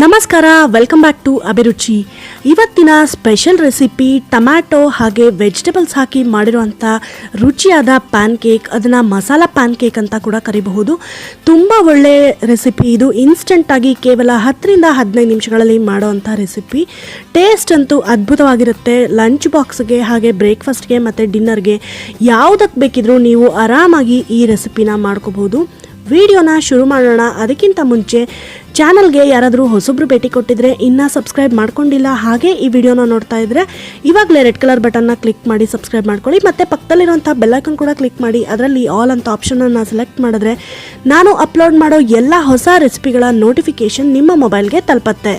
ನಮಸ್ಕಾರ, welcome back to ಅಭಿರುಚಿ. ಇವತ್ತಿನ ಸ್ಪೆಷಲ್ ರೆಸಿಪಿ ಟೊಮ್ಯಾಟೊ ಹಾಗೆ ವೆಜಿಟೇಬಲ್ಸ್ ಹಾಕಿ ಮಾಡಿರುವಂಥ ರುಚಿಯಾದ ಪ್ಯಾನ್ ಕೇಕ್. ಅದನ್ನು ಮಸಾಲ ಪ್ಯಾನ್ ಕೇಕ್ ಅಂತ ಕೂಡ ಕರಿಬಹುದು. ತುಂಬ ಒಳ್ಳೆ ರೆಸಿಪಿ ಇದು. ಇನ್ಸ್ಟೆಂಟಾಗಿ ಕೇವಲ 10ರಿಂದ 15 ನಿಮಿಷಗಳಲ್ಲಿ ಮಾಡೋವಂಥ ರೆಸಿಪಿ. ಟೇಸ್ಟ್ ಅಂತೂ ಅದ್ಭುತವಾಗಿರುತ್ತೆ. ಲಂಚ್ ಬಾಕ್ಸ್ಗೆ ಹಾಗೆ ಬ್ರೇಕ್ಫಾಸ್ಟ್ಗೆ ಮತ್ತು ಡಿನ್ನರ್ಗೆ ಯಾವುದಕ್ಕೆ ಬೇಕಿದ್ರೂ ನೀವು ಆರಾಮಾಗಿ ಈ ರೆಸಿಪಿನ ಮಾಡ್ಕೋಬಹುದು. ವಿಡಿಯೋನ ಶುರು ಮಾಡೋಣ. ಅದಕ್ಕಿಂತ ಮುಂಚೆ ಚಾನಲ್ಗೆ ಯಾರಾದರೂ ಹೊಸಬ್ರು ಭೇಟಿ ಕೊಟ್ಟಿದ್ರೆ ಇನ್ನೂ ಸಬ್ಸ್ಕ್ರೈಬ್ ಮಾಡ್ಕೊಂಡಿಲ್ಲ, ಹಾಗೆ ಈ ವಿಡಿಯೋನ ನೋಡ್ತಾ ಇದ್ದರೆ ಇವಾಗಲೇ ರೆಡ್ ಕಲರ್ ಬಟನ್ನ ಕ್ಲಿಕ್ ಮಾಡಿ ಸಬ್ಸ್ಕ್ರೈಬ್ ಮಾಡ್ಕೊಳ್ಳಿ. ಮತ್ತು ಪಕ್ಕದಲ್ಲಿರುವಂಥ ಬೆಲ್ಲೈಕನ್ ಕೂಡ ಕ್ಲಿಕ್ ಮಾಡಿ ಅದರಲ್ಲಿ ಆಲ್ ಅಂತ ಆಪ್ಷನನ್ನು ಸೆಲೆಕ್ಟ್ ಮಾಡಿದ್ರೆ ನಾನು ಅಪ್ಲೋಡ್ ಮಾಡೋ ಎಲ್ಲ ಹೊಸ ರೆಸಿಪಿಗಳ ನೋಟಿಫಿಕೇಷನ್ ನಿಮ್ಮ ಮೊಬೈಲ್ಗೆ ತಲುಪತ್ತೆ.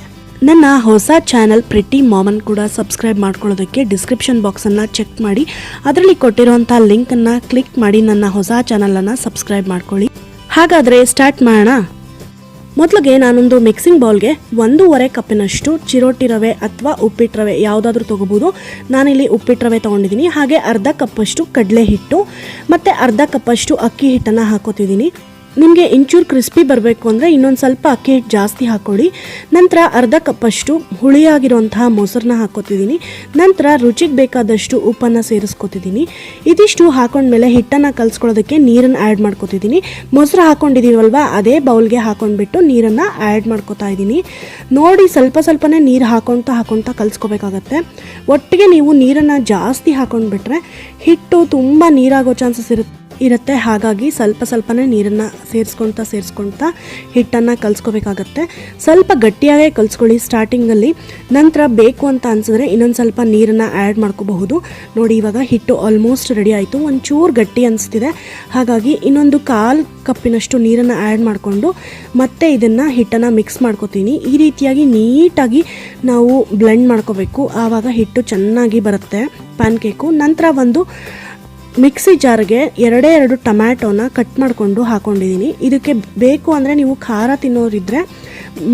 ನನ್ನ ಹೊಸ ಚಾನಲ್ ಪ್ರಿಟಿ ಮಾಮನ್ ಕೂಡ ಸಬ್ಸ್ಕ್ರೈಬ್ ಮಾಡ್ಕೊಳ್ಳೋದಕ್ಕೆ ಡಿಸ್ಕ್ರಿಪ್ಷನ್ ಬಾಕ್ಸನ್ನು ಚೆಕ್ ಮಾಡಿ ಅದರಲ್ಲಿ ಕೊಟ್ಟಿರೋಂಥ ಲಿಂಕನ್ನು ಕ್ಲಿಕ್ ಮಾಡಿ ನನ್ನ ಹೊಸ ಚಾನಲನ್ನು ಸಬ್ಸ್ಕ್ರೈಬ್ ಮಾಡ್ಕೊಳ್ಳಿ. ಹಾಗಾದರೆ ಸ್ಟಾರ್ಟ್ ಮಾಡೋಣ. ಮೊದಲಿಗೆ ನಾನೊಂದು ಮಿಕ್ಸಿಂಗ್ ಬೌಲ್ಗೆ 1.5 ಕಪ್ಪಿನಷ್ಟು ಚಿರೋಟಿ ರವೆ ಅಥವಾ ಉಪ್ಪಿಟ್ಟು ರವೆ ಯಾವುದಾದ್ರೂ ತೊಗೋಬೋದು. ನಾನಿಲ್ಲಿ ಉಪ್ಪಿಟ್ಟು ರವೆ ತೊಗೊಂಡಿದ್ದೀನಿ. ಹಾಗೆ ಅರ್ಧ ಕಪ್ಪಷ್ಟು ಕಡಲೆ ಹಿಟ್ಟು ಮತ್ತು ಅರ್ಧ ಕಪ್ಪಷ್ಟು ಅಕ್ಕಿ ಹಿಟ್ಟನ್ನು ಹಾಕೋತಿದ್ದೀನಿ. ನಿಮಗೆ ಇಂಚೂರು ಕ್ರಿಸ್ಪಿ ಬರಬೇಕು ಅಂದರೆ ಇನ್ನೊಂದು ಸ್ವಲ್ಪ ಅಕ್ಕಿ ಹಿಟ್ಟು ಜಾಸ್ತಿ ಹಾಕ್ಕೊಳ್ಳಿ. ನಂತರ ಅರ್ಧ ಕಪ್ಪಷ್ಟು ಹುಳಿಯಾಗಿರುವಂತಹ ಮೊಸರನ್ನ ಹಾಕೋತಿದ್ದೀನಿ. ನಂತರ ರುಚಿಗೆ ಬೇಕಾದಷ್ಟು ಉಪ್ಪನ್ನು ಸೇರಿಸ್ಕೊತಿದ್ದೀನಿ. ಇದಿಷ್ಟು ಹಾಕೊಂಡ್ಮೇಲೆ ಹಿಟ್ಟನ್ನು ಕಲಿಸ್ಕೊಳ್ಳೋದಕ್ಕೆ ನೀರನ್ನು ಆ್ಯಡ್ ಮಾಡ್ಕೊತಿದ್ದೀನಿ. ಮೊಸರು ಹಾಕ್ಕೊಂಡಿದ್ದೀವಲ್ವ ಅದೇ ಬೌಲ್ಗೆ ಹಾಕೊಂಡ್ಬಿಟ್ಟು ನೀರನ್ನು ಆ್ಯಡ್ ಮಾಡ್ಕೊತಾ ಇದ್ದೀನಿ. ನೋಡಿ ಸ್ವಲ್ಪ ಸ್ವಲ್ಪನೇ ನೀರು ಹಾಕೊಳ್ತಾ ಕಲಿಸ್ಕೋಬೇಕಾಗತ್ತೆ. ಒಟ್ಟಿಗೆ ನೀವು ನೀರನ್ನು ಜಾಸ್ತಿ ಹಾಕೊಂಡ್ಬಿಟ್ರೆ ಹಿಟ್ಟು ತುಂಬ ನೀರಾಗೋ ಚಾನ್ಸಸ್ ಇರುತ್ತೆ. ಹಾಗಾಗಿ ಸ್ವಲ್ಪನೇ ನೀರನ್ನು ಸೇರಿಸ್ಕೊಳ್ತಾ ಹಿಟ್ಟನ್ನು ಕಲಿಸ್ಕೋಬೇಕಾಗತ್ತೆ. ಸ್ವಲ್ಪ ಗಟ್ಟಿಯಾಗೇ ಕಲಿಸ್ಕೊಳ್ಳಿ ಸ್ಟಾರ್ಟಿಂಗಲ್ಲಿ. ನಂತರ ಬೇಕು ಅಂತ ಅನಿಸಿದ್ರೆ ಇನ್ನೊಂದು ಸ್ವಲ್ಪ ನೀರನ್ನು ಆ್ಯಡ್ ಮಾಡ್ಕೋಬಹುದು. ನೋಡಿ ಇವಾಗ ಹಿಟ್ಟು ಆಲ್ಮೋಸ್ಟ್ ರೆಡಿ ಆಯಿತು. ಒಂಚೂರು ಗಟ್ಟಿ ಅನಿಸ್ತಿದೆ. ಹಾಗಾಗಿ ಇನ್ನೊಂದು 1/4 ಕಪ್ಪಿನಷ್ಟು ನೀರನ್ನು ಆ್ಯಡ್ ಮಾಡಿಕೊಂಡು ಮತ್ತೆ ಇದನ್ನು ಹಿಟ್ಟನ್ನು ಮಿಕ್ಸ್ ಮಾಡ್ಕೋತೀನಿ. ಈ ರೀತಿಯಾಗಿ ನೀಟಾಗಿ ನಾವು ಬ್ಲೆಂಡ್ ಮಾಡ್ಕೋಬೇಕು. ಆವಾಗ ಹಿಟ್ಟು ಚೆನ್ನಾಗಿ ಬರುತ್ತೆ ಪ್ಯಾನ್ ಕೇಕು. ನಂತರ ಒಂದು ಮಿಕ್ಸಿ ಜಾರ್ಗೆ 2 ಟೊಮ್ಯಾಟೋನ ಕಟ್ ಮಾಡಿಕೊಂಡು ಹಾಕೊಂಡಿದ್ದೀನಿ. ಇದಕ್ಕೆ ಬೇಕು ಅಂದರೆ ನೀವು ಖಾರ ತಿನ್ನೋರಿದ್ದರೆ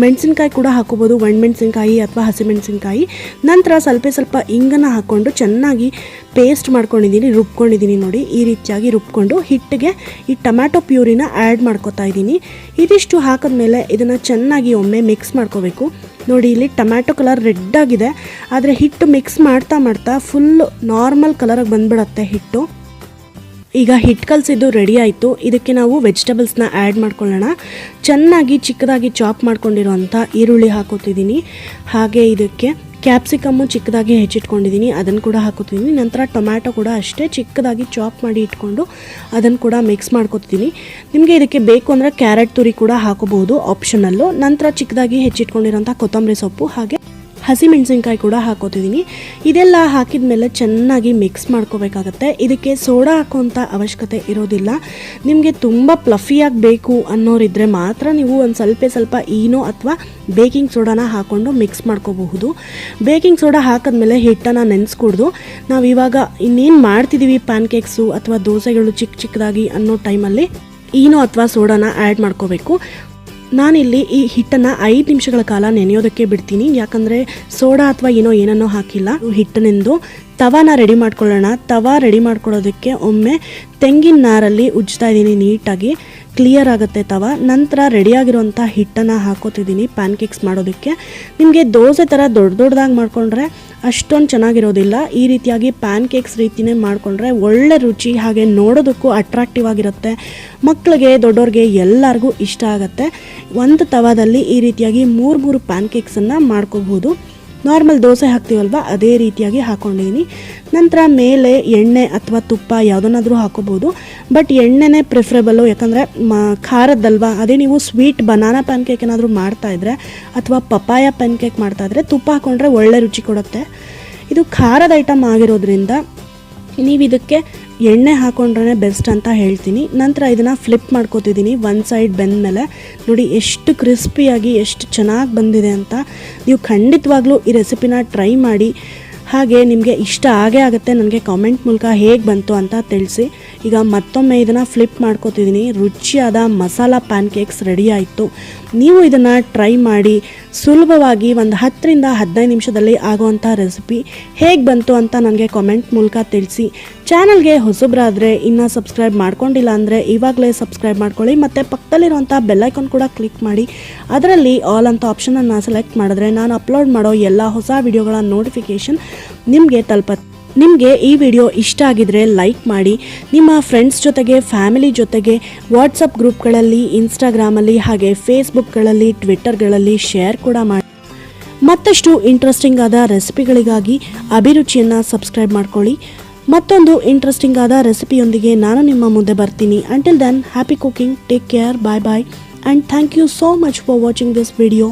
ಮೆಣಸಿನ್ಕಾಯಿ ಕೂಡ ಹಾಕೋಬೋದು, ಒಣಮೆಣಸಿನ್ಕಾಯಿ ಅಥವಾ ಹಸಿಮೆಣಸಿನ್ಕಾಯಿ. ನಂತರ ಸ್ವಲ್ಪ ಇಂಗನ್ನು ಹಾಕ್ಕೊಂಡು ಚೆನ್ನಾಗಿ ಪೇಸ್ಟ್ ಮಾಡ್ಕೊಂಡಿದ್ದೀನಿ, ರುಬ್ಕೊಂಡಿದ್ದೀನಿ. ನೋಡಿ ಈ ರೀತಿಯಾಗಿ ರುಬ್ಕೊಂಡು ಹಿಟ್ಟಿಗೆ ಈ ಟೊಮ್ಯಾಟೊ ಪ್ಯೂರಿನ ಆ್ಯಡ್ ಮಾಡ್ಕೊತಾ ಇದ್ದೀನಿ. ಇದಿಷ್ಟು ಹಾಕಿದ್ಮೇಲೆ ಇದನ್ನು ಚೆನ್ನಾಗಿ ಒಮ್ಮೆ ಮಿಕ್ಸ್ ಮಾಡ್ಕೋಬೇಕು. ನೋಡಿ ಇಲ್ಲಿ ಟೊಮ್ಯಾಟೊ ಕಲರ್ ರೆಡ್ ಆಗಿದೆ, ಆದರೆ ಹಿಟ್ಟು ಮಿಕ್ಸ್ ಮಾಡ್ತಾ ಫುಲ್ ನಾರ್ಮಲ್ ಕಲರಿಗೆ ಬಂದ್ಬಿಡತ್ತೆ ಹಿಟ್ಟು. ಈಗ ಹಿಟ್ಟು ಕಲಸಿದ್ದು ರೆಡಿ ಆಯಿತು. ಇದಕ್ಕೆ ನಾವು ವೆಜಿಟೇಬಲ್ಸ್ನ ಆ್ಯಡ್ ಮಾಡ್ಕೊಳ್ಳೋಣ. ಚೆನ್ನಾಗಿ ಚಿಕ್ಕದಾಗಿ ಚಾಪ್ ಮಾಡ್ಕೊಂಡಿರೋಂಥ ಈರುಳ್ಳಿ ಹಾಕೋತಿದ್ದೀನಿ. ಹಾಗೆ ಇದಕ್ಕೆ ಕ್ಯಾಪ್ಸಿಕಮ್ಮು ಚಿಕ್ಕದಾಗಿ ಹೆಚ್ಚಿಟ್ಕೊಂಡಿದ್ದೀನಿ, ಅದನ್ನು ಕೂಡ ಹಾಕೋತಿದ್ದೀನಿ. ನಂತರ ಟೊಮ್ಯಾಟೊ ಕೂಡ ಅಷ್ಟೇ ಚಿಕ್ಕದಾಗಿ ಚಾಪ್ ಮಾಡಿ ಇಟ್ಕೊಂಡು ಅದನ್ನು ಕೂಡ ಮಿಕ್ಸ್ ಮಾಡ್ಕೊತಿದ್ದೀನಿ. ನಿಮಗೆ ಇದಕ್ಕೆ ಬೇಕು ಅಂದರೆ ಕ್ಯಾರೆಟ್ ತುರಿ ಕೂಡ ಹಾಕೋಬಹುದು, ಆಪ್ಷನಲ್ಲು. ನಂತರ ಚಿಕ್ಕದಾಗಿ ಹೆಚ್ಚಿಟ್ಕೊಂಡಿರೋಂಥ ಕೊತ್ತಂಬರಿ ಸೊಪ್ಪು ಹಾಗೆ ಹಸಿಮೆಣಸಿನ್ಕಾಯಿ ಕೂಡ ಹಾಕೋತಿದ್ದೀನಿ. ಇದೆಲ್ಲ ಹಾಕಿದ ಮೇಲೆ ಚೆನ್ನಾಗಿ ಮಿಕ್ಸ್ ಮಾಡ್ಕೋಬೇಕಾಗತ್ತೆ. ಇದಕ್ಕೆ ಸೋಡಾ ಹಾಕೋಂಥ ಅವಶ್ಯಕತೆ ಇರೋದಿಲ್ಲ. ನಿಮಗೆ ತುಂಬ ಪ್ಲಫಿಯಾಗಿ ಬೇಕು ಅನ್ನೋರಿದ್ದರೆ ಮಾತ್ರ ನೀವು ಒಂದು ಸ್ವಲ್ಪ ಈನೋ ಅಥವಾ ಬೇಕಿಂಗ್ ಸೋಡಾನ ಹಾಕ್ಕೊಂಡು ಮಿಕ್ಸ್ ಮಾಡ್ಕೋಬಹುದು. ಬೇಕಿಂಗ್ ಸೋಡಾ ಹಾಕಿದ್ಮೇಲೆ ಹಿಟ್ಟನ್ನು ನೆನೆಸ್ಕೊಡ್ದು ನಾವು ಇವಾಗ ಇನ್ನೇನು ಮಾಡ್ತಿದ್ದೀವಿ ಪ್ಯಾನ್ ಕೇಕ್ಸು ಅಥವಾ ದೋಸೆಗಳು ಚಿಕ್ಕದಾಗಿ ಅನ್ನೋ ಟೈಮಲ್ಲಿ ಈನೋ ಅಥವಾ ಸೋಡಾನ ಆ್ಯಡ್ ಮಾಡ್ಕೋಬೇಕು. ನಾನಿಲ್ಲಿ ಈ ಹಿಟ್ಟನ್ನು 5 ನಿಮಿಷಗಳ ಕಾಲ ನೆನೆಯೋದಕ್ಕೆ ಬಿಡ್ತೀನಿ. ಯಾಕಂದರೆ ಸೋಡಾ ಅಥವಾ ಏನನ್ನೋ ಹಾಕಿಲ್ಲ. ಹಿಟ್ಟನೆಂದು ತವಾನ ರೆಡಿ ಮಾಡ್ಕೊಳ್ಳೋಣ. ತವಾ ರೆಡಿ ಮಾಡ್ಕೊಳ್ಳೋದಕ್ಕೆ ಒಮ್ಮೆ ತೆಂಗಿನ ನಾರಲ್ಲಿ ಉಜ್ತಾ ಇದ್ದೀನಿ, ನೀಟಾಗಿ ಕ್ಲಿಯರ್ ಆಗುತ್ತೆ ತವಾ. ನಂತರ ರೆಡಿಯಾಗಿರೋಂಥ ಹಿಟ್ಟನ್ನು ಹಾಕೋತಿದ್ದೀನಿ ಪ್ಯಾನ್ ಕೇಕ್ಸ್ ಮಾಡೋದಕ್ಕೆ. ನಿಮಗೆ ದೋಸೆ ಥರ ದೊಡ್ಡದಾಗಿ ಮಾಡ್ಕೊಂಡ್ರೆ ಅಷ್ಟೊಂದು ಚೆನ್ನಾಗಿರೋದಿಲ್ಲ. ಈ ರೀತಿಯಾಗಿ ಪ್ಯಾನ್ ಕೇಕ್ಸ್ ರೀತಿಯೇ ಮಾಡಿಕೊಂಡ್ರೆ ಒಳ್ಳೆ ರುಚಿ, ಹಾಗೆ ನೋಡೋದಕ್ಕೂ ಅಟ್ರಾಕ್ಟಿವ್ ಆಗಿರುತ್ತೆ. ಮಕ್ಕಳಿಗೆ ದೊಡ್ಡವ್ರಿಗೆ ಎಲ್ಲರಿಗೂ ಇಷ್ಟ ಆಗುತ್ತೆ. ಒಂದು ತವಾದಲ್ಲಿ ಈ ರೀತಿಯಾಗಿ 3 ಪ್ಯಾನ್ ಕೇಕ್ಸನ್ನು ಮಾಡ್ಕೋಬಹುದು. ನಾರ್ಮಲ್ ದೋಸೆ ಹಾಕ್ತೀವಲ್ವ ಅದೇ ರೀತಿಯಾಗಿ ಹಾಕ್ಕೊಂಡಿದ್ದೀನಿ. ನಂತರ ಮೇಲೆ ಎಣ್ಣೆ ಅಥವಾ ತುಪ್ಪ ಯಾವುದನ್ನಾದರೂ ಹಾಕೋಬೋದು, ಬಟ್ ಎಣ್ಣೆನೇ ಪ್ರಿಫರೇಬಲ್ಲು. ಯಾಕಂದರೆ ಖಾರದ್ದಲ್ವ. ಅದೇ ನೀವು ಸ್ವೀಟ್ ಬನಾನಾ ಪ್ಯಾನ್ ಕೇಕ್ ಏನಾದರೂ ಮಾಡ್ತಾಯಿದ್ರೆ ಅಥವಾ ಪಪಾಯ ಪ್ಯಾನ್ ಕೇಕ್ ಮಾಡ್ತಾಯಿದ್ರೆ ತುಪ್ಪ ಹಾಕ್ಕೊಂಡ್ರೆ ಒಳ್ಳೆ ರುಚಿ ಕೊಡುತ್ತೆ. ಇದು ಖಾರದ ಐಟಮ್ ಆಗಿರೋದ್ರಿಂದ ನೀವು ಇದಕ್ಕೆ ಎಣ್ಣೆ ಹಾಕೊಂಡ್ರೆ ಬೆಸ್ಟ್ ಅಂತ ಹೇಳ್ತೀನಿ. ನಂತರ ಇದನ್ನು ಫ್ಲಿಪ್ ಮಾಡ್ಕೋತಿದ್ದೀನಿ. ಒಂದು ಸೈಡ್ ಬೆಂದಮೇಲೆ ನೋಡಿ ಎಷ್ಟು ಕ್ರಿಸ್ಪಿಯಾಗಿ ಎಷ್ಟು ಚೆನ್ನಾಗಿ ಬಂದಿದೆ ಅಂತ. ನೀವು ಖಂಡಿತವಾಗ್ಲೂ ಈ ರೆಸಿಪಿನ ಟ್ರೈ ಮಾಡಿ. ಹಾಗೆ ನಿಮಗೆ ಇಷ್ಟ ಆಗೇ ಆಗುತ್ತೆ. ನನಗೆ ಕಾಮೆಂಟ್ ಮೂಲಕ ಹೇಗೆ ಬಂತು ಅಂತ ತಿಳಿಸಿ. ಈಗ ಮತ್ತೊಮ್ಮೆ ಇದನ್ನು ಫ್ಲಿಪ್ ಮಾಡ್ಕೋತಿದ್ದೀನಿ. ರುಚಿಯಾದ ಮಸಾಲ ಪ್ಯಾನ್ ಕೇಕ್ಸ್ ರೆಡಿ ಆಯಿತು. ನೀವು ಇದನ್ನು ಟ್ರೈ ಮಾಡಿ. ಸುಲಭವಾಗಿ ಒಂದು 10ರಿಂದ 15 ನಿಮಿಷದಲ್ಲಿ ಆಗುವಂಥ ರೆಸಿಪಿ ಹೇಗೆ ಬಂತು ಅಂತ ನನಗೆ ಕಾಮೆಂಟ್ ಮೂಲಕ ತಿಳಿಸಿ. ಚಾನಲ್ಗೆ ಹೊಸಬ್ರಾದರೆ ಇನ್ನೂ ಸಬ್ಸ್ಕ್ರೈಬ್ ಮಾಡ್ಕೊಂಡಿಲ್ಲ ಅಂದರೆ ಇವಾಗಲೇ ಸಬ್ಸ್ಕ್ರೈಬ್ ಮಾಡ್ಕೊಳ್ಳಿ. ಮತ್ತು ಪಕ್ಕದಲ್ಲಿರುವಂಥ ಬೆಲ್ಲೈಕಾನ್ ಕೂಡ ಕ್ಲಿಕ್ ಮಾಡಿ. ಅದರಲ್ಲಿ ಆಲ್ ಅಂತ ಆಪ್ಷನನ್ನು ಸೆಲೆಕ್ಟ್ ಮಾಡಿದ್ರೆ ನಾನು ಅಪ್ಲೋಡ್ ಮಾಡೋ ಎಲ್ಲ ಹೊಸ ವಿಡಿಯೋಗಳ ನೋಟಿಫಿಕೇಷನ್ ನಿಮಗೆ ತಲುಪತ್ತೆ. ನಿಮಗೆ ಈ ವಿಡಿಯೋ ಇಷ್ಟ ಆಗಿದ್ರೆ ಲೈಕ್ ಮಾಡಿ. ನಿಮ್ಮ ಫ್ರೆಂಡ್ಸ್ ಜೊತೆಗೆ, ಫ್ಯಾಮಿಲಿ ಜೊತೆಗೆ ವಾಟ್ಸಪ್ ಗ್ರೂಪ್ಗಳಲ್ಲಿ, ಇನ್ಸ್ಟಾಗ್ರಾಮಲ್ಲಿ, ಹಾಗೆ ಫೇಸ್ಬುಕ್ಗಳಲ್ಲಿ, ಟ್ವಿಟ್ಟರ್ಗಳಲ್ಲಿ ಶೇರ್ ಕೂಡ ಮಾಡಿ. ಮತ್ತಷ್ಟು ಇಂಟ್ರೆಸ್ಟಿಂಗ್ ಆದ ರೆಸಿಪಿಗಳಿಗಾಗಿ ಅಭಿರುಚಿಯನ್ನು ಸಬ್ಸ್ಕ್ರೈಬ್ ಮಾಡ್ಕೊಳ್ಳಿ. ಮತ್ತೊಂದು ಇಂಟ್ರೆಸ್ಟಿಂಗ್ ಆದ ರೆಸಿಪಿಯೊಂದಿಗೆ ನಾನು ನಿಮ್ಮ ಮುಂದೆ ಬರ್ತೀನಿ. Until then, happy cooking, take care, bye bye, and thank you so much for watching this video.